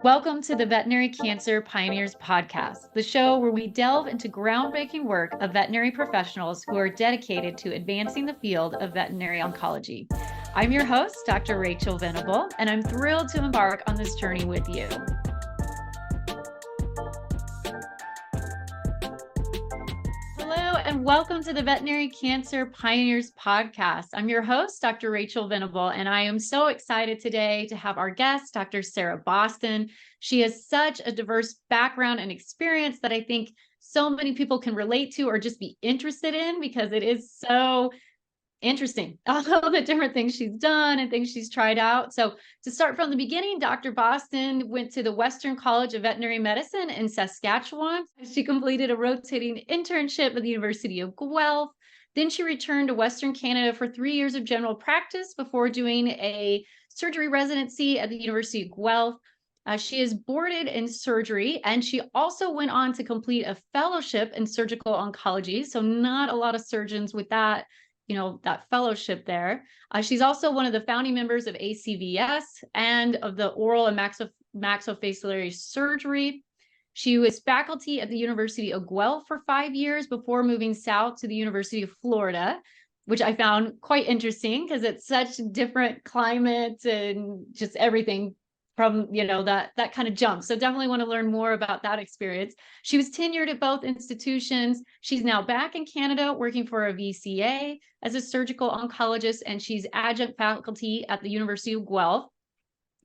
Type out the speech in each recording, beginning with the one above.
Welcome to the Veterinary Cancer Pioneers Podcast, the show where we delve into groundbreaking work of veterinary professionals who are dedicated to advancing the field of veterinary oncology. I'm your host, Dr. Rachel Venable, and I'm thrilled to embark on this journey with you. Hello, and welcome to the Veterinary Cancer Pioneers Podcast. I'm your host, Dr. Rachel Venable, and I am so excited today to have our guest, Dr. Sarah Boston. She has such a diverse background and experience that I think so many people can relate to or just be interested in because it is so interesting, all the different things she's done and things she's tried out. So to start from the beginning, Dr. Boston went to the Western College of Veterinary Medicine in Saskatchewan. She completed a rotating internship at the University of Guelph. Then she returned to Western Canada for 3 years of general practice before doing a surgery residency at the University of Guelph. She is boarded in surgery, and she also went on to complete a fellowship in surgical oncology. So not a lot of surgeons with that fellowship there. She's also one of the founding members of ACVS and of the oral and maxillofacial surgery. She was faculty at the University of Guelph for 5 years before moving south to the University of Florida, which I found quite interesting because it's such different climate and just everything from, that kind of jump. So definitely want to learn more about that experience. She was tenured at both institutions. She's now back in Canada working for a VCA as a surgical oncologist, and she's adjunct faculty at the University of Guelph.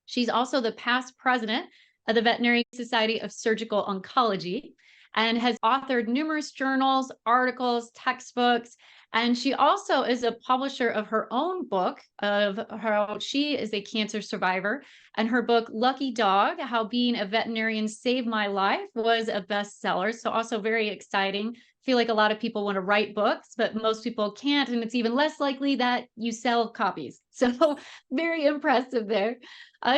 She's also the past president of the Veterinary Society of Surgical Oncology and has authored numerous journals, articles, textbooks. And she also is a publisher of her own book of how she is a cancer survivor. And her book, Lucky Dog, How Being a Veterinarian Saved My Life, was a bestseller. So also very exciting. I feel like a lot of people want to write books, but most people can't. And it's even less likely that you sell copies. So very impressive there.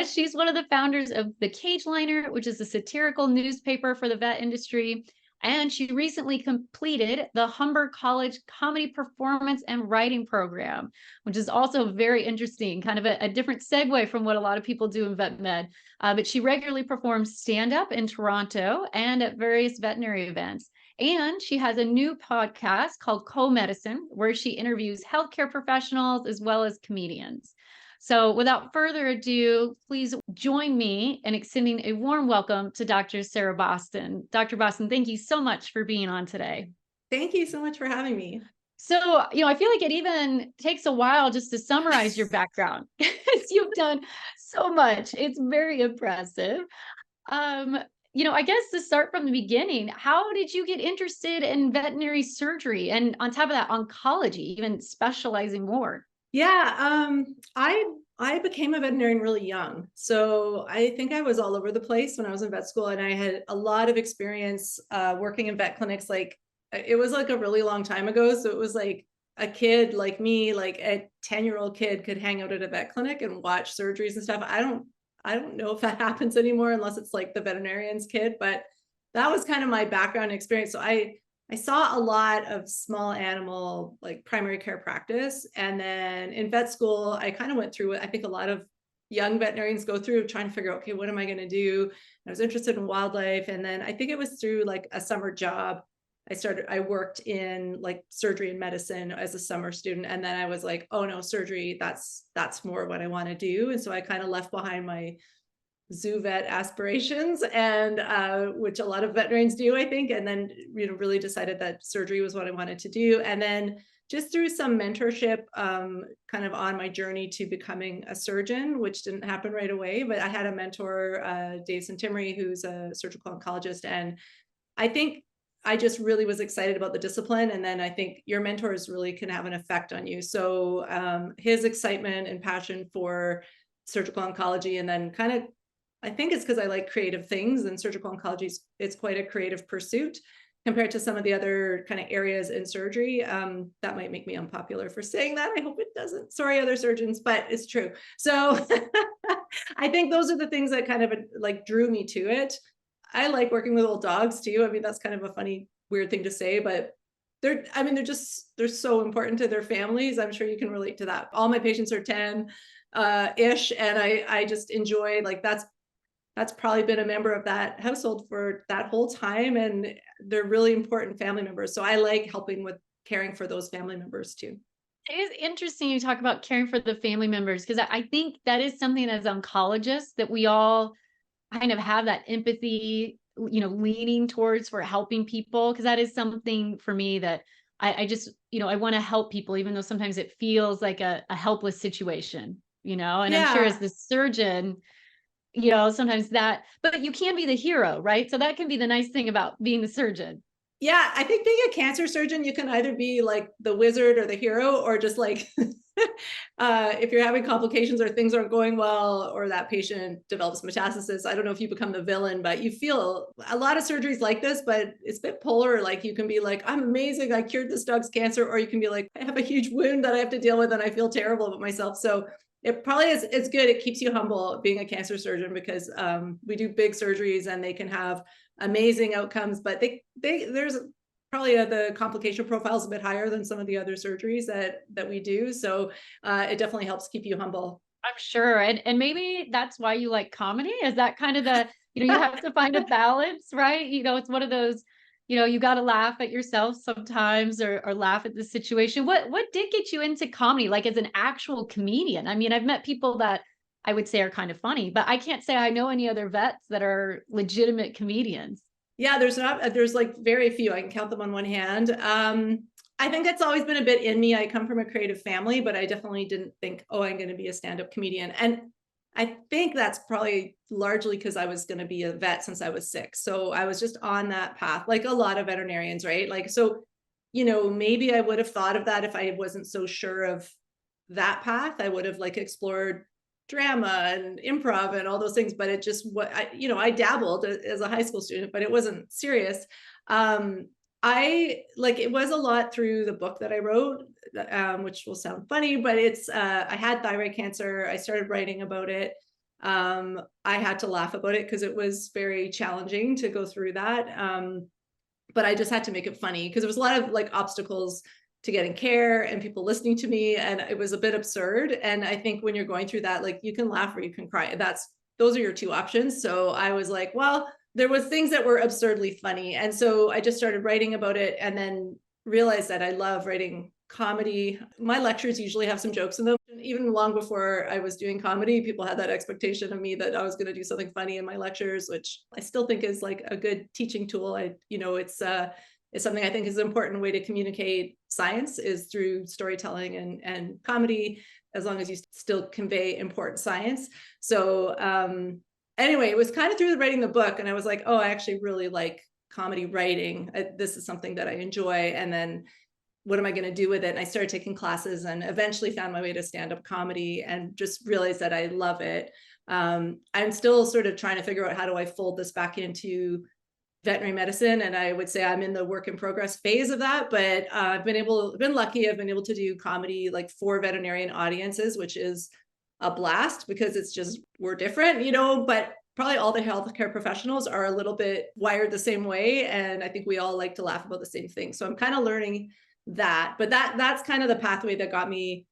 She's one of the founders of The Cage Liner, which is a satirical newspaper for the vet industry. And she recently completed the Humber College Comedy Performance and Writing Program, which is also very interesting, kind of a different segue from what a lot of people do in vet med. But she regularly performs stand-up in Toronto and at various veterinary events. And she has a new podcast called Co-Medicine, where she interviews healthcare professionals as well as comedians. So without further ado, please join me in extending a warm welcome to Dr. Sarah Boston. Dr. Boston, thank you so much for being on today. Thank you so much for having me. So, I feel like it even takes a while just to summarize your background because you've done so much. It's very impressive. I guess to start from the beginning, how did you get interested in veterinary surgery and on top of that, oncology, even specializing more? Yeah, I became a veterinarian really young. So I think I was all over the place when I was in vet school, and I had a lot of experience working in vet clinics. Like it was like a really long time ago. So it was like a kid like me, like a 10-year-old kid could hang out at a vet clinic and watch surgeries and stuff. I don't know if that happens anymore unless it's like the veterinarian's kid, but that was kind of my background experience. So I saw a lot of small animal, like primary care practice. And then in vet school, I kind of went through what I think a lot of young veterinarians go through, trying to figure out, okay, what am I going to do? And I was interested in wildlife. And then I think it was through like a summer job. I worked in like surgery and medicine as a summer student. And then I was like, oh no, surgery, that's more what I want to do. And so I kind of left behind my zoo vet aspirations, and which a lot of veterinarians do, I think, and then really decided that surgery was what I wanted to do. And then just through some mentorship kind of on my journey to becoming a surgeon, which didn't happen right away, but I had a mentor, Dave Santimri, who's a surgical oncologist, and I think I just really was excited about the discipline. And then I think your mentors really can have an effect on you. So his excitement and passion for surgical oncology, and then kind of, I think it's because I like creative things, and surgical oncology it's quite a creative pursuit compared to some of the other kind of areas in surgery. That might make me unpopular for saying that. I hope it doesn't. Sorry, other surgeons, but it's true. So I think those are the things that kind of like drew me to it. I like working with old dogs too. I mean, that's kind of a funny, weird thing to say, but they're so important to their families. I'm sure you can relate to that. All my patients are 10 ish, and I just enjoy, like, that's that's probably been a member of that household for that whole time. And they're really important family members. So I like helping with caring for those family members too. It is interesting you talk about caring for the family members, because I think that is something as oncologists that we all kind of have that empathy, leaning towards for helping people. Because that is something for me that I just, I want to help people, even though sometimes it feels like a helpless situation, and I'm sure as Yeah. the surgeon, sometimes but you can be the hero, right? So that can be the nice thing about being the surgeon. Yeah, I think being a cancer surgeon, you can either be like the wizard or the hero, or just like if you're having complications or things aren't going well, or that patient develops metastasis, I don't know if you become the villain, but you feel a lot of surgeries like this, but it's a bit polar. Like you can be like, I'm amazing, I cured this dog's cancer, or you can be like, I have a huge wound that I have to deal with and I feel terrible about myself. So it probably is, it's good. It keeps you humble being a cancer surgeon, because we do big surgeries and they can have amazing outcomes, but there's probably the complication profile is a bit higher than some of the other surgeries that we do. So it definitely helps keep you humble. I'm sure. And maybe that's why you like comedy. Is that kind of you have to find a balance, right? It's one of those, you got to laugh at yourself sometimes, or laugh at the situation. What did get you into comedy? Like as an actual comedian? I mean, I've met people that I would say are kind of funny, but I can't say I know any other vets that are legitimate comedians. Yeah, there's like very few. I can count them on one hand. I think that's always been a bit in me. I come from a creative family, but I definitely didn't think, oh, I'm going to be a stand-up comedian. And I think that's probably largely because I was going to be a vet since I was 6. So I was just on that path, like a lot of veterinarians, right? Like, so, maybe I would have thought of that if I wasn't so sure of that path. I would have like explored drama and improv and all those things, but it just what I dabbled as a high school student, but it wasn't serious. I like, it was a lot through the book that I wrote, which will sound funny, but it's I had thyroid cancer. I started writing about it. I had to laugh about it because it was very challenging to go through that. But I just had to make it funny because there was a lot of like obstacles to getting care and people listening to me, and it was a bit absurd. And I think when you're going through that, like you can laugh or you can cry. Those are your two options. So I was like, well, there was things that were absurdly funny, and so I just started writing about it, and then realized that I love writing comedy. My lectures usually have some jokes in them. Even long before I was doing comedy, people had that expectation of me that I was going to do something funny in my lectures, which I still think is like a good teaching tool. It's something I think is an important way to communicate science, is through storytelling and comedy, as long as you still convey important science. So anyway, it was kind of through writing the book, and I was like, oh, I actually really like comedy writing. This is something that I enjoy. And then what am I going to do with it? And I started taking classes and eventually found my way to stand-up comedy and just realized that I love it. I'm still sort of trying to figure out how do I fold this back into veterinary medicine. And I would say I'm in the work in progress phase of that, but I've been lucky. I've been able to do comedy like for veterinarian audiences, which is a blast because it's just, we're different, but probably all the healthcare professionals are a little bit wired the same way. And I think we all like to laugh about the same thing. So I'm kind of learning that, but that's kind of the pathway that got me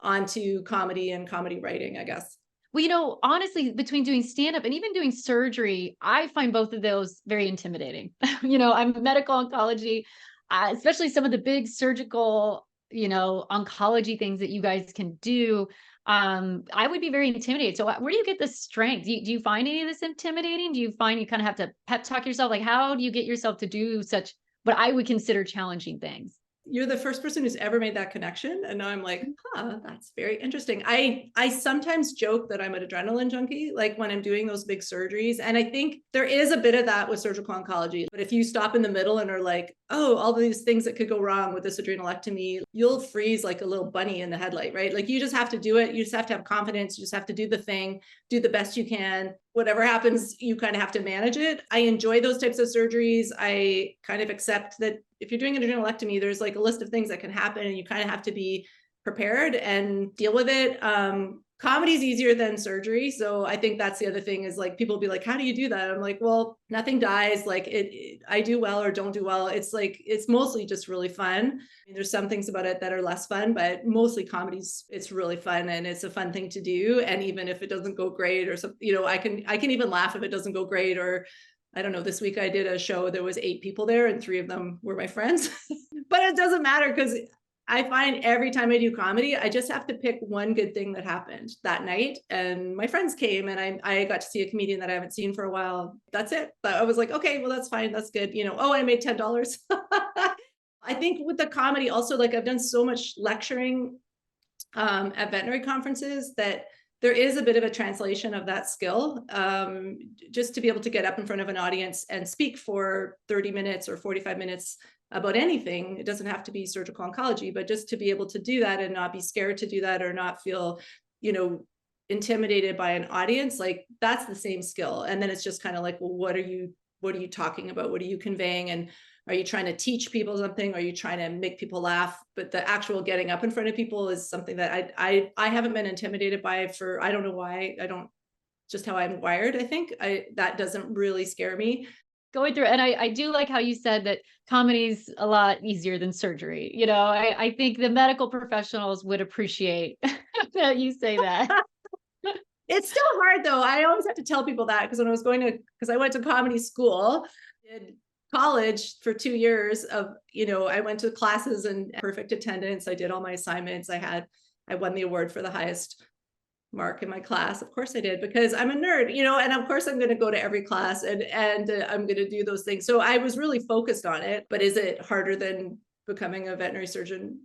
onto comedy and comedy writing, I guess. Well, honestly, between doing stand-up and even doing surgery, I find both of those very intimidating. I'm medical oncology, especially some of the big surgical, oncology things that you guys can do. I would be very intimidated. So where do you get the strength? Do you find any of this intimidating? Do you find you kind of have to pep talk yourself? Like, how do you get yourself to do such what I would consider challenging things? You're the first person who's ever made that connection. And now I'm like, that's very interesting. I sometimes joke that I'm an adrenaline junkie, like when I'm doing those big surgeries. And I think there is a bit of that with surgical oncology. But if you stop in the middle and are like, oh, all these things that could go wrong with this adrenalectomy, you'll freeze like a little bunny in the headlight, right? Like you just have to do it. You just have to have confidence. You just have to do the thing, do the best you can. Whatever happens, you kind of have to manage it. I enjoy those types of surgeries. I kind of accept that if you're doing an adrenalectomy, there's like a list of things that can happen and you kind of have to be prepared and deal with it Comedy's easier than surgery. So I think that's the other thing is like, people be like, how do you do that? I'm like, well, nothing dies. Like I do well or don't do well. It's like, it's mostly just really fun. There's some things about it that are less fun, but mostly comedies, it's really fun and it's a fun thing to do. And even if it doesn't go great or something, you know, I can even laugh if it doesn't go great. Or I don't know, this week I did a show, there was 8 people there and 3 of them were my friends, but it doesn't matter because I find every time I do comedy, I just have to pick one good thing that happened that night. And my friends came and I got to see a comedian that I haven't seen for a while. That's it. But I was like, okay, well, that's fine. That's good. You know, oh, I made $10. I think with the comedy also, like I've done so much lecturing at veterinary conferences that there is a bit of a translation of that skill, just to be able to get up in front of an audience and speak for 30 minutes or 45 minutes about anything. It doesn't have to be surgical oncology, but just to be able to do that and not be scared to do that or not feel, you know, intimidated by an audience, like that's the same skill. And then it's just kind of like, well, what are you talking about? What are you conveying? And are you trying to teach people something? Are you trying to make people laugh? But the actual getting up in front of people is something that I haven't been intimidated by for, I don't know why. I don't, just how I'm wired. I think that doesn't really scare me. Going through, and I do like how you said that comedy's a lot easier than surgery. You know, I think the medical professionals would appreciate that you say that. It's still hard though. I always have to tell people that because when I was because I went to comedy school, did college for 2 years of, you know, I went to classes and perfect attendance. I did all my assignments. I won the award for the highest mark in my class. Of course I did, because I'm a nerd, you know, and of course I'm going to go to every class and I'm going to do those things. So I was really focused on it. But is it harder than becoming a veterinary surgeon?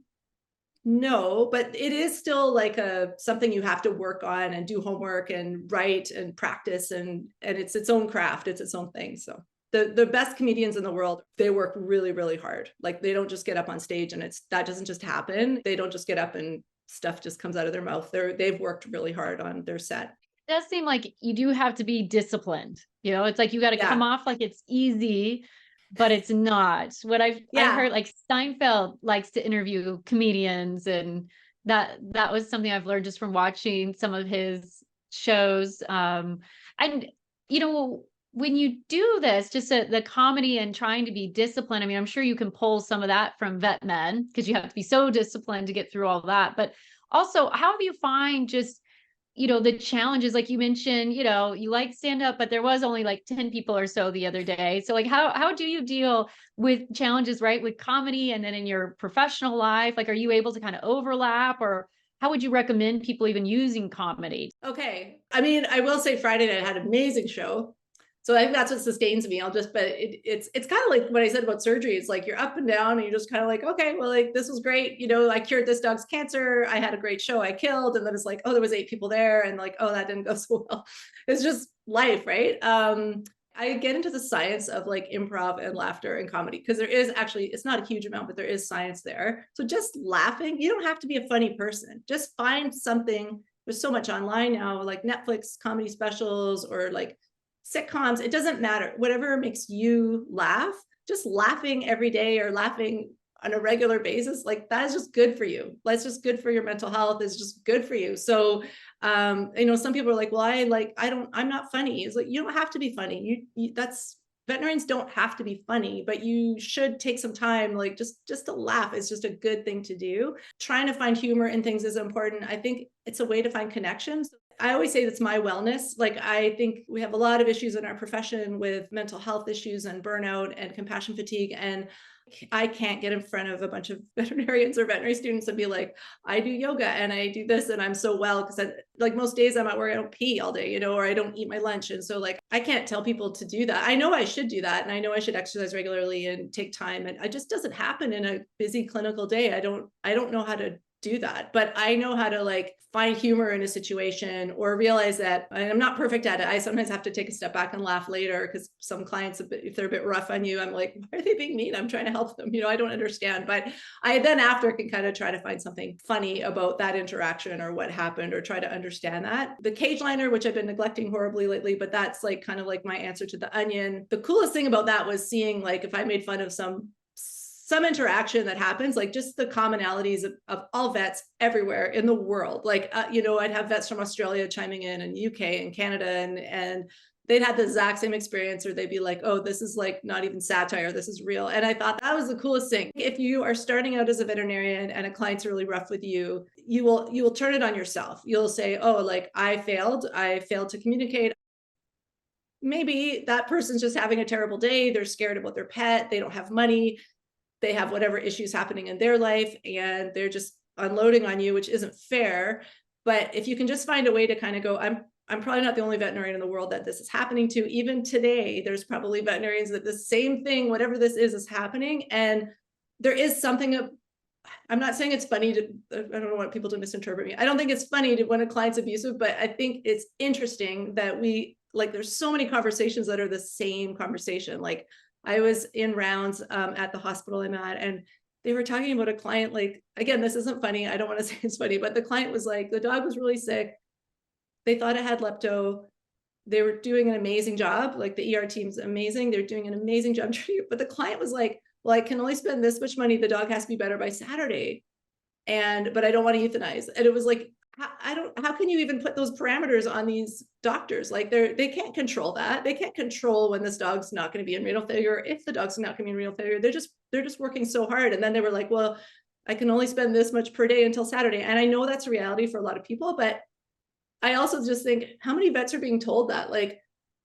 No, but it is still like something you have to work on and do homework and write and practice, and it's its own craft. It's its own thing. So the best comedians in the world, they work really, really hard. Like they don't just get up on stage and that doesn't just happen. They don't just get up and stuff just comes out of their mouth. They've worked really hard on their set. It does seem like you do have to be disciplined. You know, it's like you got to come off like it's easy, but it's not. What I've heard, like Steinfeld likes to interview comedians, and that was something I've learned just from watching some of his shows. And you know, when you do this, just the comedy and trying to be disciplined, I mean, I'm sure you can pull some of that from vet men because you have to be so disciplined to get through all that. But also, how do you find just, you know, the challenges? Like you mentioned, you know, you like stand up, but there was only like 10 people or so the other day. So like, how do you deal with challenges, right? With comedy and then in your professional life? Like, are you able to kind of overlap, or how would you recommend people even using comedy? Okay. I mean, I will say Friday night had an amazing show. So I think that's what sustains me. But it's kind of like what I said about surgery. It's like you're up and down and you're just kind of like, okay, well, like this was great. You know, I cured this dog's cancer. I had a great show. I killed. And then it's like, oh, there was 8 people there. And like, oh, that didn't go so well. It's just life, right? I get into the science of like improv and laughter and comedy because there is actually, it's not a huge amount, but there is science there. So just laughing, you don't have to be a funny person. Just find something. There's so much online now, like Netflix comedy specials or like sitcoms. It doesn't matter. Whatever makes you laugh, just laughing every day or laughing on a regular basis, like that is just good for you. That's just good for your mental health. It's just good for you. So, you know, some people are like, well, I'm not funny. It's like, you don't have to be funny. Veterinarians don't have to be funny, but you should take some time, like just to laugh. It's just a good thing to do. Trying to find humor in things is important. I think it's a way to find connections. I always say that's my wellness. Like, I think we have a lot of issues in our profession with mental health issues and burnout and compassion fatigue. And I can't get in front of a bunch of veterinarians or veterinary students and be like, I do yoga and I do this and I'm so well, because like most days I'm at work, I don't pee all day, you know, or I don't eat my lunch. And so like, I can't tell people to do that. I know I should do that. And I know I should exercise regularly and take time. And it just doesn't happen in a busy clinical day. I don't know how to do that, but I know how to like find humor in a situation or realize that I'm not perfect at it. I sometimes have to take a step back and laugh later because some clients, if they're a bit rough on you, I'm like, why are they being mean? I'm trying to help them. You know, I don't understand, but I then after can kind of try to find something funny about that interaction or what happened or try to understand that. The cage liner, which I've been neglecting horribly lately, but that's like kind of like my answer to the onion. The coolest thing about that was seeing like if I made fun of some some interaction that happens, like just the commonalities of all vets everywhere in the world. Like, I'd have vets from Australia chiming in, and UK and Canada, and they'd had the exact same experience, or they'd be like, oh, this is like not even satire, this is real. And I thought that was the coolest thing. If you are starting out as a veterinarian and a client's really rough with you, you will turn it on yourself. You'll say, oh, like I failed to communicate. Maybe that person's just having a terrible day. They're scared about their pet. They don't have money. They have whatever issues happening in their life, and they're just unloading on you, which isn't fair. But if you can just find a way to kind of go, I'm probably not the only veterinarian in the world that this is happening to. Even today, there's probably veterinarians that the same thing, whatever this is happening. And there is something, I'm not saying it's funny to, I don't want people to misinterpret me. I don't think it's funny when a client's abusive, but I think it's interesting that there's so many conversations that are the same conversation. Like, I was in rounds at the hospital I'm at, and they were talking about a client, like, again, this isn't funny. I don't want to say it's funny, but the client was like, the dog was really sick. They thought it had lepto. They were doing an amazing job. Like, the ER team's amazing. They're doing an amazing job treating it. But the client was like, well, I can only spend this much money. The dog has to be better by Saturday. But I don't want to euthanize. And it was like, how can you even put those parameters on these doctors? Like, they can't control that. They can't control when this dog's not going to be in renal failure. If the dog's not going to be in renal failure, they're just working so hard. And then they were like, well, I can only spend this much per day until Saturday. And I know that's a reality for a lot of people, but I also just think, how many vets are being told that, like,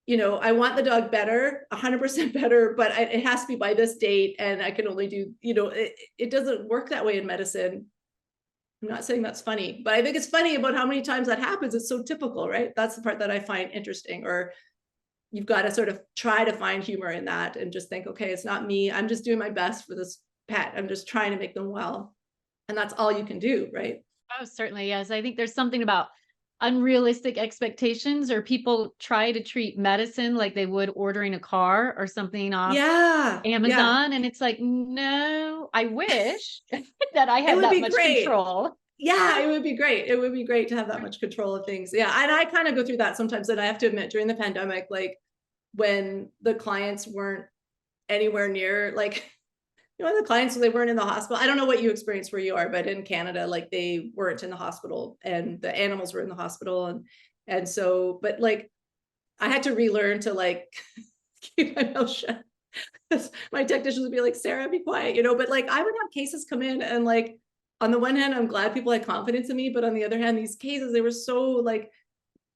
I want the dog better, 100% better, but it has to be by this date. And I can only do, it doesn't work that way in medicine. I'm not saying that's funny, but I think it's funny about how many times that happens. It's so typical, right? That's the part that I find interesting. Or you've got to sort of try to find humor in that and just think, okay, it's not me. I'm just doing my best for this pet. I'm just trying to make them well. And that's all you can do, right? Oh, certainly. Yes. I think there's something about unrealistic expectations, or people try to treat medicine like they would ordering a car or something off Amazon. And it's like, no, I wish that I had that much control. Yeah, it would be great. It would be great to have that much control of things. Yeah. And I kind of go through that sometimes. And I have to admit, during the pandemic, like, when the clients weren't anywhere near, like, the clients, they weren't in the hospital. I don't know what you experienced where you are, but in Canada, like, they weren't in the hospital and the animals were in the hospital. And so, but like, I had to relearn to like keep my mouth shut. My technicians would be like, Sarah, be quiet, but like, I would have cases come in, and like, on the one hand, I'm glad people had confidence in me, but on the other hand, these cases, they were so like,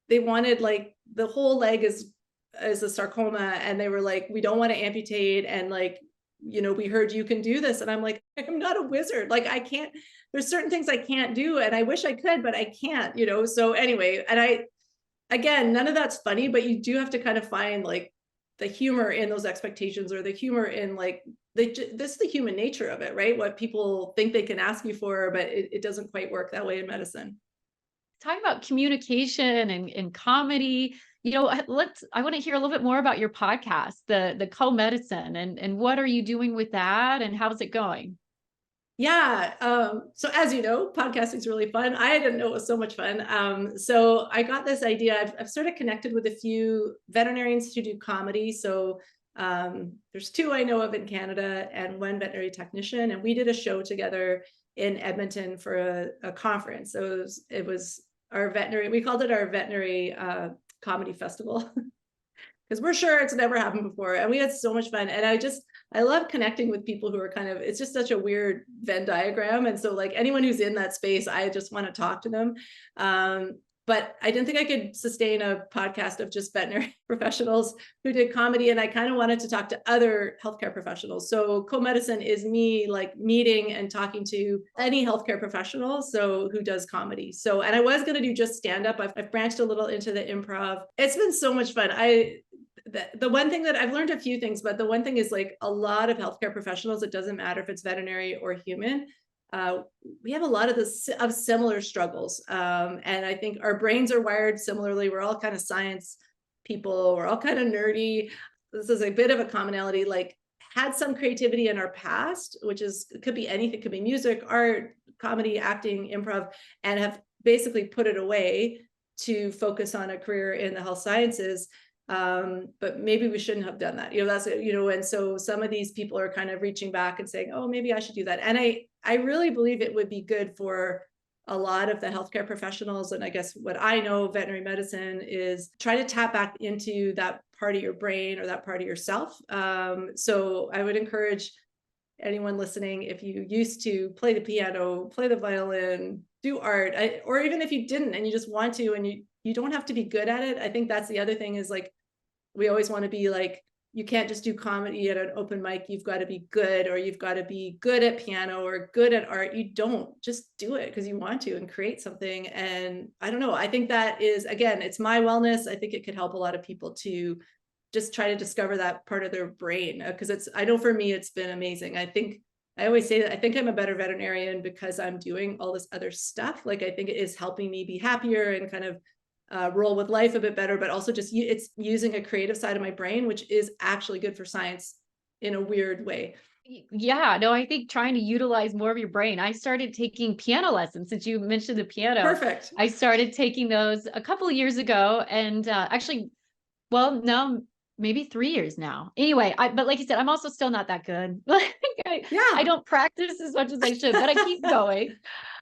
they wanted, like, the whole leg is a sarcoma, and they were like, we don't want to amputate, and like, we heard you can do this. And I'm like, I'm not a wizard. Like, I can't, there's certain things I can't do. And I wish I could, but I can't, so anyway, and again, none of that's funny, but you do have to kind of find like the humor in those expectations, or the humor in like, this is the human nature of it, right? What people think they can ask you for, but it doesn't quite work that way in medicine. Talking about communication and comedy, I want to hear a little bit more about your podcast, the co-medicine, and what are you doing with that, and how's it going? Yeah. So as you know, podcasting is really fun. I didn't know it was so much fun. So I got this idea. I've sort of connected with a few veterinarians who do comedy. So there's two I know of in Canada, and one veterinary technician. And we did a show together in Edmonton for a conference. So it was our veterinary, we called it our veterinary comedy festival. Because we're sure it's never happened before. And we had so much fun. And I love connecting with people who are it's just such a weird Venn diagram. And so like, anyone who's in that space, I just want to talk to them. But I didn't think I could sustain a podcast of just veterinary professionals who did comedy. And I kind of wanted to talk to other healthcare professionals. So co-medicine is me like meeting and talking to any healthcare professional, so who does comedy. So, and I was going to do just stand up. I've branched a little into the improv. It's been so much fun. The one thing that I've learned a few things, but the one thing is like, a lot of healthcare professionals, it doesn't matter if it's veterinary or human, we have a lot of similar struggles. And I think our brains are wired similarly. We're all kind of science people. We're all kind of nerdy. This is a bit of a commonality, like had some creativity in our past, which could be anything, could be music, art, comedy, acting, improv, and have basically put it away to focus on a career in the health sciences. But maybe we shouldn't have done that. And so some of these people are kind of reaching back and saying, oh, maybe I should do that. And I really believe it would be good for a lot of the healthcare professionals. And I guess what I know, veterinary medicine, is try to tap back into that part of your brain or that part of yourself. So I would encourage anyone listening, if you used to play the piano, play the violin, do art, or even if you didn't and you just want to, and you don't have to be good at it. I think that's the other thing, is like, we always want to be like, you can't just do comedy at an open mic. You've got to be good, or you've got to be good at piano or good at art. You don't just do it because you want to and create something. And I don't know, I think that is, again, it's my wellness. I think it could help a lot of people to just try to discover that part of their brain, because I know for me, it's been amazing. I always say that I think I'm a better veterinarian because I'm doing all this other stuff. Like, I think it is helping me be happier and kind of roll with life a bit better, but also just it's using a creative side of my brain, which is actually good for science in a weird way. Yeah, no, I think trying to utilize more of your brain. I started taking piano lessons, since you mentioned the piano. Perfect. I started taking those a couple of years ago, and actually, well, no, maybe 3 years now. Anyway, but like you said, I'm also still not that good. I don't practice as much as I should, but I keep going.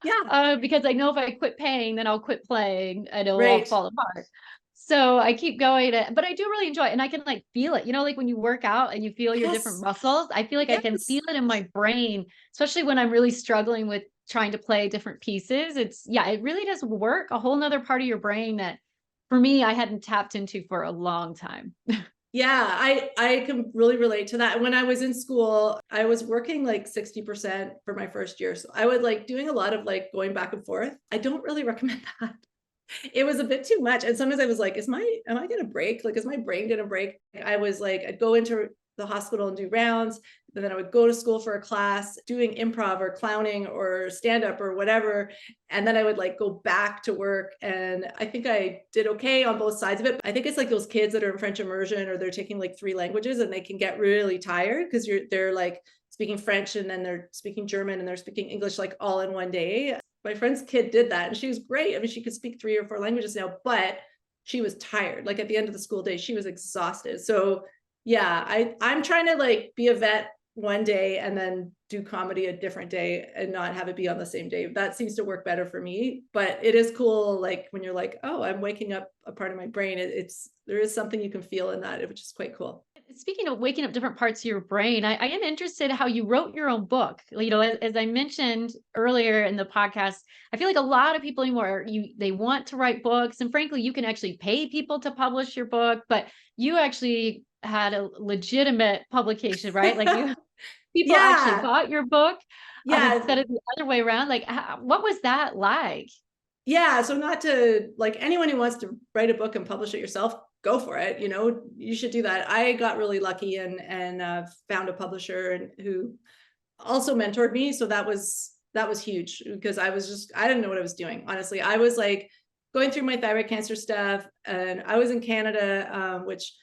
Yeah. Because I know if I quit paying, then I'll quit playing and it'll all Right. fall apart. So I keep going, but I do really enjoy it, and I can like feel it, like when you work out and you feel your different Yes. muscles, I feel like I can Yes. feel it in my brain, especially when I'm really struggling with trying to play different pieces. It really does work a whole nother part of your brain that for me, I hadn't tapped into for a long time. Yeah, I can really relate to that. When I was in school, I was working like 60% for my first year. So I would like doing a lot of like going back and forth. I don't really recommend that. It was a bit too much. And sometimes I was like, am I going to break? Like, is my brain going to break? I was like, I'd go into the hospital and do rounds. And then I would go to school for a class doing improv or clowning or stand up or whatever. And then I would like go back to work. And I think I did okay on both sides of it. I think it's like those kids that are in French immersion, or they're taking like 3 languages, and they can get really tired because they're like speaking French, and then they're speaking German, and they're speaking English like all in one day. My friend's kid did that, and she was great. I mean, she could speak 3 or 4 languages now, but she was tired. Like, at the end of the school day, she was exhausted. So yeah, I'm trying to like be a vet one day and then do comedy a different day and not have it be on the same day. That seems to work better for me. But it is cool, like when you're like, oh, I'm waking up a part of my brain. There is something you can feel in that, which is quite cool. Speaking of waking up different parts of your brain, I am interested how you wrote your own book. As I mentioned earlier in the podcast, I feel like a lot of people anymore, they want to write books, and frankly, you can actually pay people to publish your book, but you actually had a legitimate publication, right? Like people actually Yeah. bought your book, Yeah. instead of the other way around. Like, what was that like? Yeah. So, not to like anyone who wants to write a book and publish it yourself, go for it. You should do that. I got really lucky and found a publisher who also mentored me. So that was huge, because I didn't know what I was doing. Honestly, I was like going through my thyroid cancer stuff, and I was in Canada, which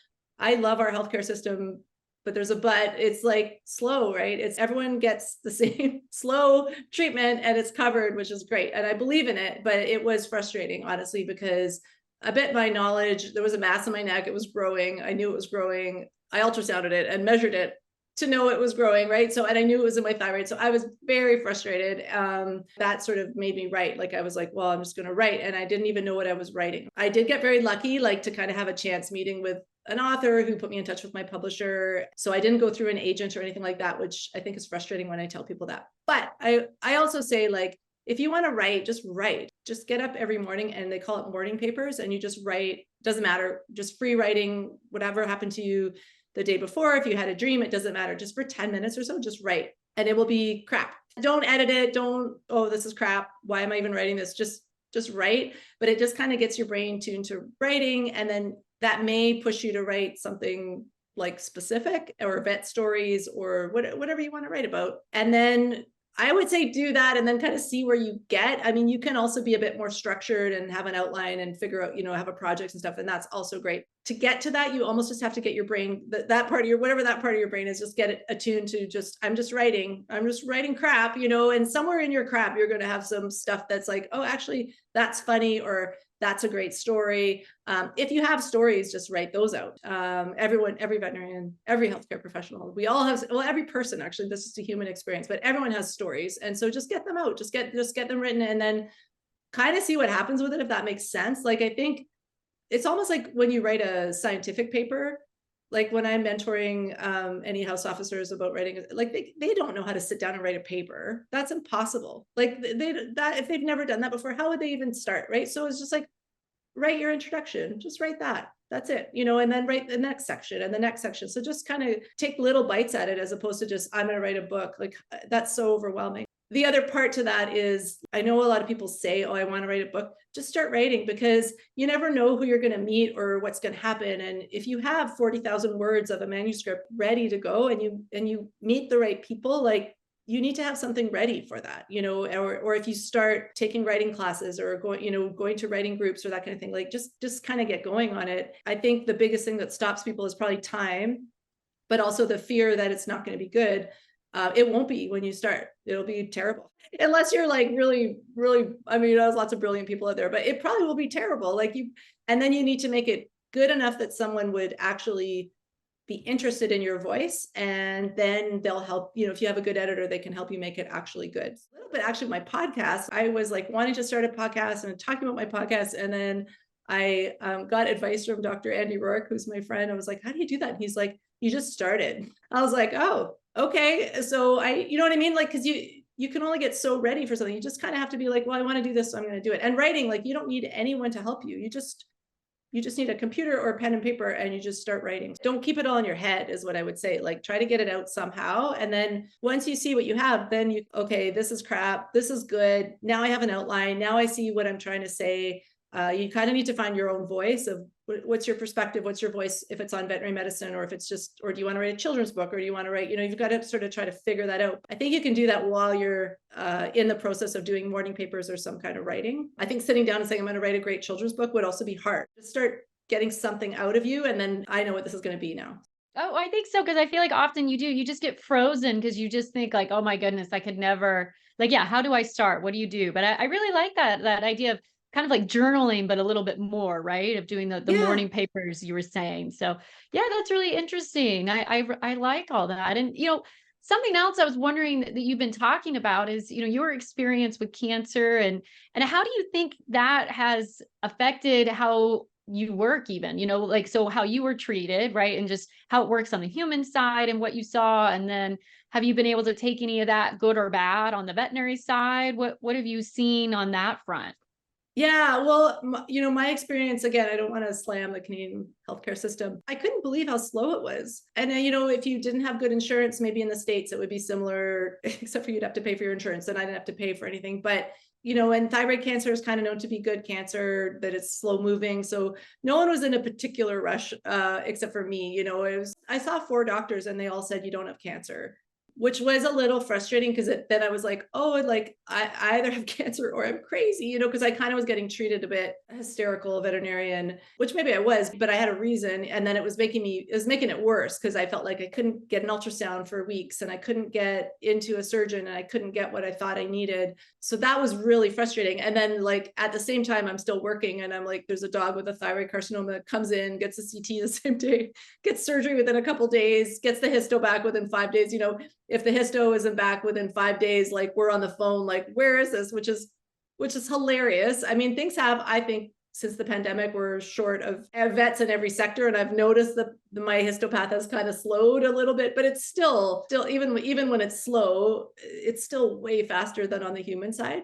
I love our healthcare system, but there's a but. It's like slow, right? Everyone gets the same slow treatment, and it's covered, which is great. And I believe in it, but it was frustrating, honestly, because I bet my knowledge, there was a mass in my neck. It was growing. I knew it was growing. I ultrasounded it and measured it to know it was growing, right? So, and I knew it was in my thyroid. So I was very frustrated. That sort of made me write. Like, I was like, well, I'm just going to write. And I didn't even know what I was writing. I did get very lucky, like to kind of have a chance meeting with an author who put me in touch with my publisher. So I didn't go through an agent or anything like that, which I think is frustrating when I tell people that. But I also say, like, if you want to write, just write. Just get up every morning, and they call it morning papers, and you just write. Doesn't matter. Just free writing, whatever happened to you the day before. If you had a dream, it doesn't matter. Just for 10 minutes or so, just write, and it will be crap. Don't edit it. Oh, this is crap. Why am I even writing this? Just write. But it just kind of gets your brain tuned to writing. And then that may push you to write something like specific, or vet stories, or whatever you want to write about. And then I would say do that, and then kind of see where you get. I mean, you can also be a bit more structured and have an outline and figure out, have a project and stuff. And that's also great. To get to that, you almost just have to get your brain, that part of whatever that part of your brain is, just get it attuned to I'm just writing crap, and somewhere in your crap, you're going to have some stuff that's like, oh, actually, that's funny, or that's a great story. If you have stories, just write those out. Every veterinarian, every healthcare professional, we all have, well, every person actually, this is a human experience, but everyone has stories. And so just get them out, just get them written, and then kind of see what happens with it, if that makes sense. Like, I think it's almost like when you write a scientific paper, like when I'm mentoring any house officers about writing, like they don't know how to sit down and write a paper. That's impossible. Like if they've never done that before, how would they even start? Right. So it's just like, write your introduction, just write that. That's it, and then write the next section and the next section. So just kind of take little bites at it, as opposed to just, I'm going to write a book. Like, that's so overwhelming. The other part to that is, I know a lot of people say, oh, I want to write a book. Just start writing, because you never know who you're going to meet or what's going to happen. And if you have 40,000 words of a manuscript ready to go, and you meet the right people, like, you need to have something ready for that, or if you start taking writing classes or going to writing groups or that kind of thing, like just kind of get going on it. I think the biggest thing that stops people is probably time, but also the fear that it's not going to be good. It won't be when you start. It'll be terrible. Unless you're like really, really, I mean, there's lots of brilliant people out there, but it probably will be terrible. And then you need to make it good enough that someone would actually be interested in your voice, and then they'll help, if you have a good editor, they can help you make it actually good. A little bit, actually, my podcast, I was like wanting to start a podcast and talking about my podcast. And then I got advice from Dr. Andy Rourke, who's my friend. I was like, how do you do that? And he's like, you just started. I was like, oh, okay. So you know what I mean? Like, cause you can only get so ready for something. You just kind of have to be like, well, I want to do this, so I'm going to do it. And writing, like, you don't need anyone to help you. You just need a computer or pen and paper, and you just start writing. Don't keep it all in your head, is what I would say. Like, try to get it out somehow. And then once you see what you have, then okay, this is crap. This is good. Now I have an outline. Now I see what I'm trying to say. You kind of need to find your own voice of what's your perspective, what's your voice, if it's on veterinary medicine, or if it's just, or do you want to write a children's book, or do you want to write, you've got to sort of try to figure that out. I think you can do that while you're in the process of doing morning papers or some kind of writing. I think sitting down and saying, I'm going to write a great children's book would also be hard. Just start getting something out of you, and then I know what this is going to be now. Oh, I think so. Cause I feel like often you just get frozen, because you just think like, oh my goodness, I could never, like, yeah, how do I start? What do you do? But I really like that idea of kind of like journaling, but a little bit more, right? Of doing the morning papers you were saying. So yeah, that's really interesting. I like all that. And, something else I was wondering that you've been talking about is, your experience with cancer, and how do you think that has affected how you work even, like, so how you were treated, right? And just how it works on the human side and what you saw. And then have you been able to take any of that, good or bad, on the veterinary side? What have you seen on that front? Yeah, well, my experience, again, I don't want to slam the Canadian healthcare system. I couldn't believe how slow it was. And if you didn't have good insurance, maybe in the States, it would be similar, except for you'd have to pay for your insurance, and I didn't have to pay for anything. But, and thyroid cancer is kind of known to be good cancer, that it's slow moving. So no one was in a particular rush, except for me. I saw 4 doctors and they all said, you don't have cancer, which was a little frustrating, because then I was like, oh, like I either have cancer or I'm crazy, because I kind of was getting treated a bit hysterical veterinarian, which maybe I was, but I had a reason. And then it was making it worse, because I felt like I couldn't get an ultrasound for weeks, and I couldn't get into a surgeon, and I couldn't get what I thought I needed. So that was really frustrating. And then, like, at the same time, I'm still working, and I'm like, there's a dog with a thyroid carcinoma that comes in, gets a CT the same day, gets surgery within a couple days, gets the histo back within 5 days. If the histo isn't back within 5 days, like, we're on the phone, like, where is this? Which is hilarious. I mean, things have, I think, since the pandemic, we're short of vets in every sector. And I've noticed that my histopath has kind of slowed a little bit, but it's still even when it's slow, it's still way faster than on the human side.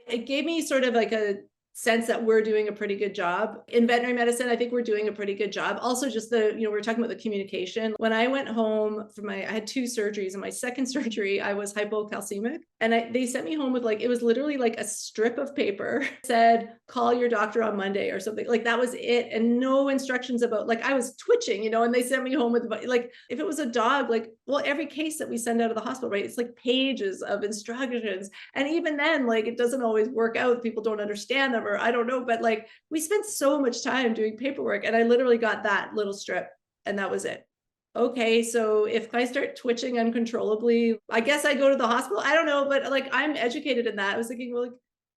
It gave me sort of like a sense that we're doing a pretty good job in veterinary medicine. I think we're doing a pretty good job. Also, just we're talking about the communication. When I went home I had 2 surgeries, and my second surgery, I was hypocalcemic, and they sent me home with, like, it was literally like a strip of paper said, call your doctor on Monday or something. Like, that was it. And no instructions about, like, I was twitching, and they sent me home with, like, if it was a dog, like, well, every case that we send out of the hospital, right, it's like pages of instructions. And even then, like, it doesn't always work out. People don't understand them, or I don't know, but, like, we spent so much time doing paperwork, and I literally got that little strip, and that was it. Okay, so if I start twitching uncontrollably, I guess I go to the hospital. I don't know, but, like, I'm educated in that. I was thinking, well, like,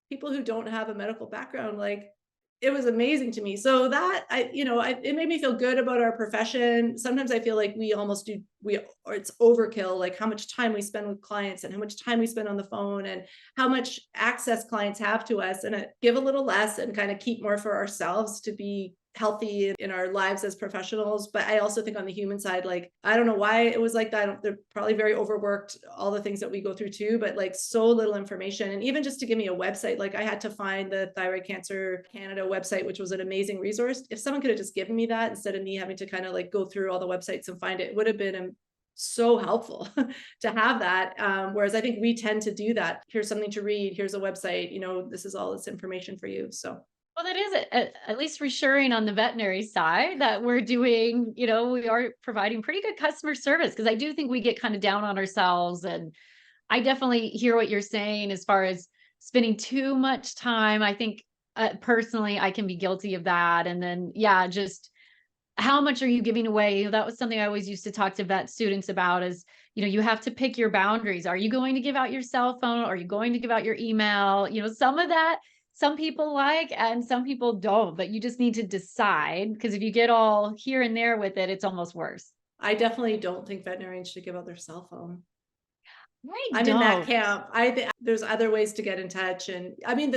people who don't have a medical background, like, it was amazing to me. So that it made me feel good about our profession. Sometimes I feel like we almost do, or it's overkill, like how much time we spend with clients and how much time we spend on the phone and how much access clients have to us, and give a little less and kind of keep more for ourselves to be healthy in our lives as professionals. But I also think on the human side, like, I don't know why it was like that. They're probably very overworked, all the things that we go through too, but like so little information. And even just to give me a website, like I had to find the Thyroid Cancer Canada website, which was an amazing resource. If someone could have just given me that instead of me having to kind of like go through all the websites and find it, it would have been so helpful to have that. Whereas I think we tend to do that. Here's something to read. Here's a website, this is all this information for you. So Well, that is at least reassuring on the veterinary side that we're doing, we are providing pretty good customer service, because I do think we get kind of down on ourselves. And I definitely hear what you're saying as far as spending too much time. I think personally, I can be guilty of that. And then, yeah, just how much are you giving away? That was something I always used to talk to vet students about is, you have to pick your boundaries. Are you going to give out your cell phone? Are you going to give out your email? Some of that, some people like, and some people don't, but you just need to decide, because if you get all here and there with it, it's almost worse. I definitely don't think veterinarians should give out their cell phone. I I'm in that don't. camp. I think there's other ways to get in touch. And I mean,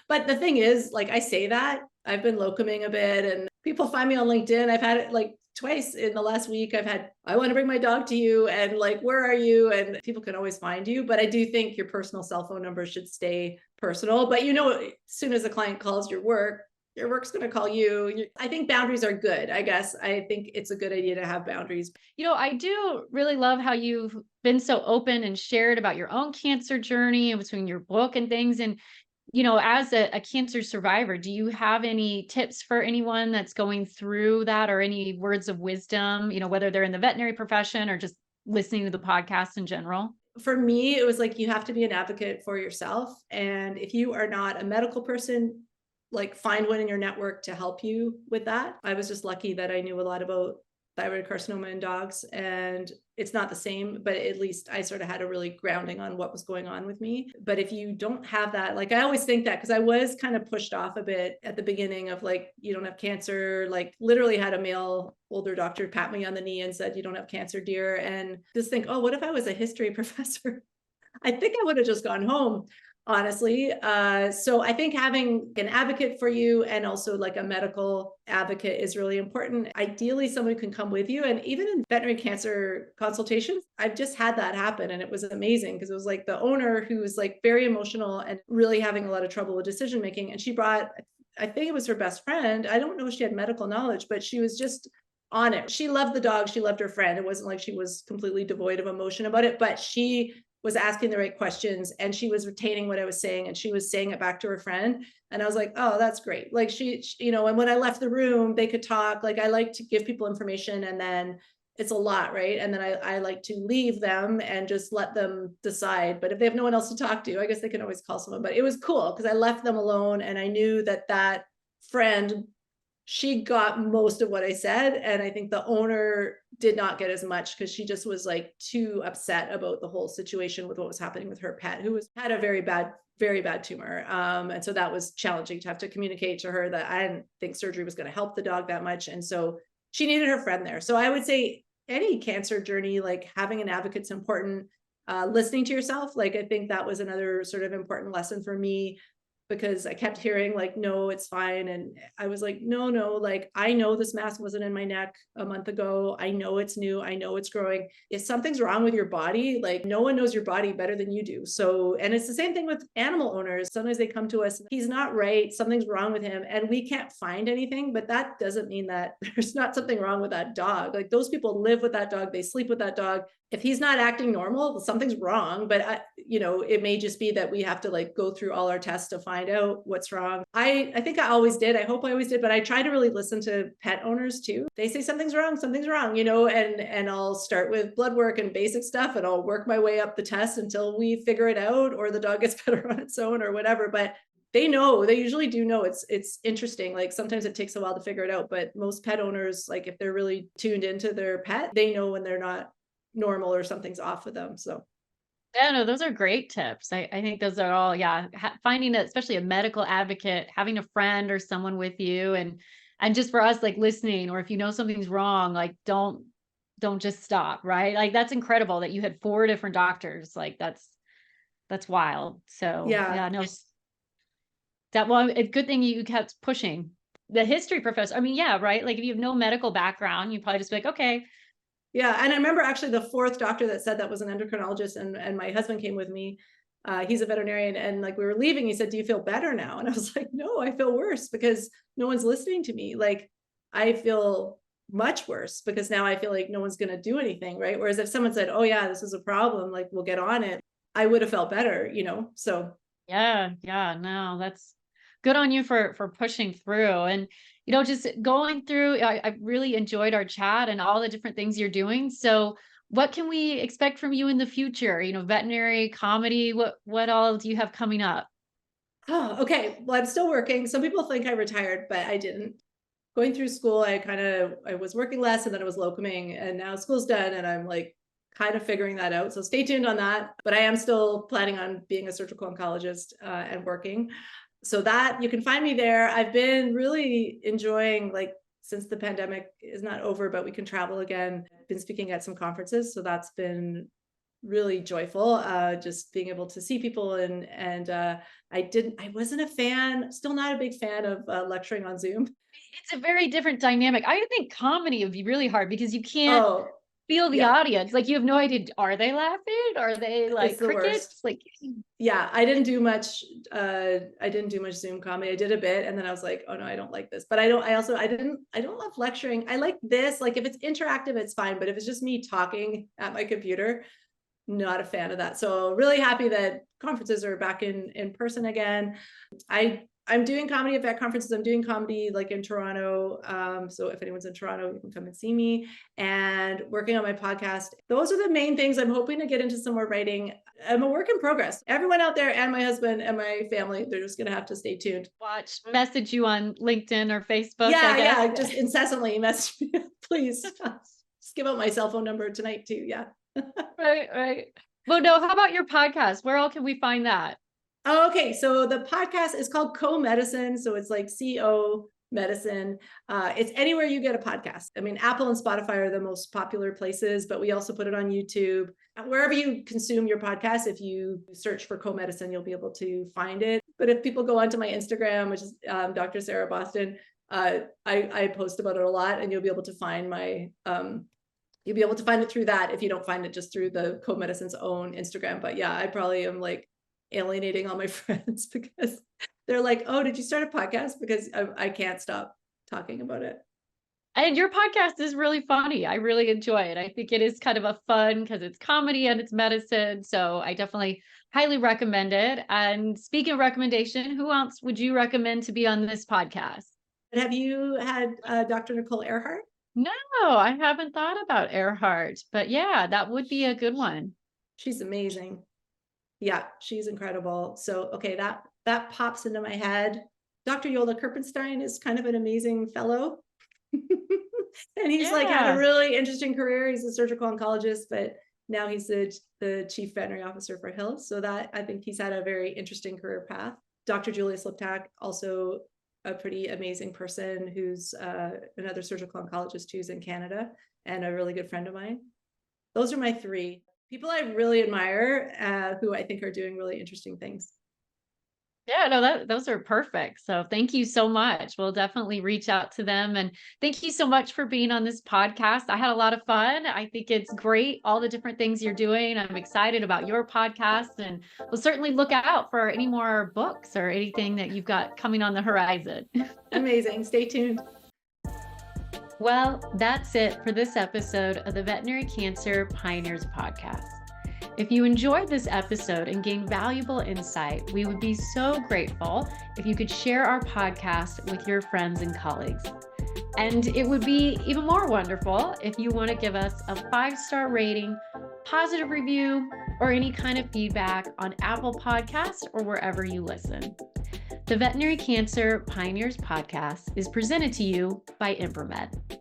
but the thing is, like I say that I've been locuming a bit and people find me on LinkedIn. I've had it like twice in the last week. I want to bring my dog to you, and like, where are you? And people can always find you. But I do think your personal cell phone number should stay personal. But as soon as a client calls your work's going to call you. I think boundaries are good. I guess I think it's a good idea to have boundaries. I do really love how you've been so open and shared about your own cancer journey and between your book and things. And, as a cancer survivor, do you have any tips for anyone that's going through that, or any words of wisdom, whether they're in the veterinary profession or just listening to the podcast in general? For me, it was like, you have to be an advocate for yourself. And if you are not a medical person, like, find one in your network to help you with that. I was just lucky that I knew a lot about thyroid carcinoma in dogs, and it's not the same, but at least I sort of had a really grounding on what was going on with me. But if you don't have that, like, I always think that, because I was kind of pushed off a bit at the beginning of like, you don't have cancer, like literally had a male older doctor pat me on the knee and said, you don't have cancer, dear. And just think, oh, what if I was a history professor? I think I would have just gone home, honestly. So I think having an advocate for you, and also like a medical advocate, is really important. Ideally, someone can come with you. And even in veterinary cancer consultations, I've just had that happen. And it was amazing, because it was like the owner who was like very emotional and really having a lot of trouble with decision making. And she brought, I think it was her best friend. I don't know if she had medical knowledge, but she was just on it. She loved the dog. She loved her friend. It wasn't like she was completely devoid of emotion about it, but she was asking the right questions, and she was retaining what I was saying, and she was saying it back to her friend. And I was like, oh, that's great. Like and when I left the room, they could talk. Like, I like to give people information, and then it's a lot, right? And then I like to leave them and just let them decide. But if they have no one else to talk to, I guess they can always call someone. But it was cool, because I left them alone, and I knew that friend, she got most of what I said. And I think the owner did not get as much, because she just was like too upset about the whole situation with what was happening with her pet, who had a very bad tumor. And so that was challenging to have to communicate to her that I didn't think surgery was going to help the dog that much. And so she needed her friend there. So I would say any cancer journey, like, having an advocate's important. Listening to yourself, like, I think that was another sort of important lesson for me, because I kept hearing like, no, it's fine. And I was like, no, like, I know this mass wasn't in my neck a month ago. I know it's new. I know it's growing. If something's wrong with your body, like, no one knows your body better than you do. So, and it's the same thing with animal owners. Sometimes they come to us, he's not right, something's wrong with him, and we can't find anything, but that doesn't mean that there's not something wrong with that dog. Like, those people live with that dog. They sleep with that dog. If he's not acting normal, something's wrong. But it may just be that we have to like go through all our tests to find out what's wrong. I think I always did. I hope I always did, but I try to really listen to pet owners too. They say something's wrong, and I'll start with blood work and basic stuff, and I'll work my way up the test until we figure it out, or the dog gets better on its own, or whatever. But they usually do know. It's interesting. Like, sometimes it takes a while to figure it out, but most pet owners, like, if they're really tuned into their pet, they know when they're not normal or something's off with them. So Yeah, no, those are great tips. I think those are all, yeah, finding especially a medical advocate, having a friend or someone with you, and just for us, like listening, or if you know something's wrong, like don't just stop, right? Like that's incredible that you had 4 different doctors. Like that's wild. So Yeah. yeah, no, that well, it's good thing you kept pushing. The history professor, I mean, yeah, right. Like if you have no medical background, you probably just be like, okay, Yeah. And I remember actually the fourth doctor that said that was an endocrinologist, and my husband came with me. He's a veterinarian, and like we were leaving, he said, "Do you feel better now?" And I was like, "No, I feel worse because no one's listening to me. Like I feel much worse because now I feel like no one's going to do anything." Right. Whereas if someone said, "Oh yeah, this is a problem, like we'll get on it," I would have felt better, So yeah, yeah, no, that's good on you for pushing through. And just going through, I really enjoyed our chat and all the different things you're doing. So what can we expect from you in the future? Veterinary comedy, what all do you have coming up? oh, okay. Well, I'm still working. Some people think I retired, but I didn't. Going through school, I was working less, and then I was locuming, and now school's done and I'm like kind of figuring that out. So stay tuned on that. But I am still planning on being a surgical oncologist and working. So that you can find me there. I've been really enjoying, like, since the pandemic is not over, but we can travel again. I've been speaking at some conferences. So that's been really joyful, just being able to see people. And I wasn't a fan, still not a big fan of lecturing on Zoom. It's a very different dynamic. I think comedy would be really hard because you can't Oh, feel the yeah, audience. Like you have no idea. Are they laughing? Are they it's like the worst. crickets? Like, Yeah, I didn't do much Zoom comedy. I did a bit, and then I was like, oh no, I don't like this. But I don't love lecturing. I like this. Like if it's interactive, it's fine. But if it's just me talking at my computer, not a fan of that. So really happy that conferences are back in person again. I'm doing comedy at vet conferences. I'm doing comedy like in Toronto. So if anyone's in Toronto, you can come and see me, and working on my podcast. Those are the main things. I'm hoping to get into some more writing. I'm a work in progress. Everyone out there and my husband and my family, they're just going to have to stay tuned. message you on LinkedIn or Facebook, I Yeah. guess. Yeah. Just incessantly message me, please. Just give out my cell phone number tonight too. Yeah. Right, right. Well, no, how about your podcast? Where all can we find that? Oh, okay. So the podcast is called Co-Medicine. So it's like CO medicine. It's anywhere you get a podcast. I mean, Apple and Spotify are the most popular places, but we also put it on YouTube. Wherever you consume your podcast, if you search for Co-Medicine, you'll be able to find it. But if people go onto my Instagram, which is Dr. Sarah Boston, I post about it a lot, and you'll be able to find you'll be able to find it through that if you don't find it just through the Co-Medicine's own Instagram. But yeah, I probably am like alienating all my friends because they're like, oh, did you start a podcast? Because I can't stop talking about it. And your podcast is really funny. I really enjoy it. I think it is kind of a fun because it's comedy and it's medicine. So I definitely highly recommend it. And speaking of recommendation, who else would you recommend to be on this podcast? But have you had Dr. Nicole Earhart? No, I haven't thought about Earhart, but yeah, that would be a good one. She's amazing. Yeah, she's incredible. So, okay, that pops into my head. Dr. Yola Kerpenstein is kind of an amazing fellow. And he's like had a Yeah. really interesting career. He's a surgical oncologist, but now he's the chief veterinary officer for Hill. So that I think he's had a very interesting career path. Dr. Julius Liptak, also a pretty amazing person, who's another surgical oncologist who's in Canada and a really good friend of mine. Those are my three people I really admire, who I think are doing really interesting things. Yeah, no, those are perfect. So thank you so much. We'll definitely reach out to them. And thank you so much for being on this podcast. I had a lot of fun. I think it's great, all the different things you're doing. I'm excited about your podcast, and we'll certainly look out for any more books or anything that you've got coming on the horizon. Amazing. Stay tuned. Well, that's it for this episode of the Veterinary Cancer Pioneers Podcast. If you enjoyed this episode and gained valuable insight, we would be so grateful if you could share our podcast with your friends and colleagues. And it would be even more wonderful if you want to give us a 5-star rating, positive review, or any kind of feedback on Apple Podcasts or wherever you listen. The Veterinary Cancer Pioneers Podcast is presented to you by Infomed.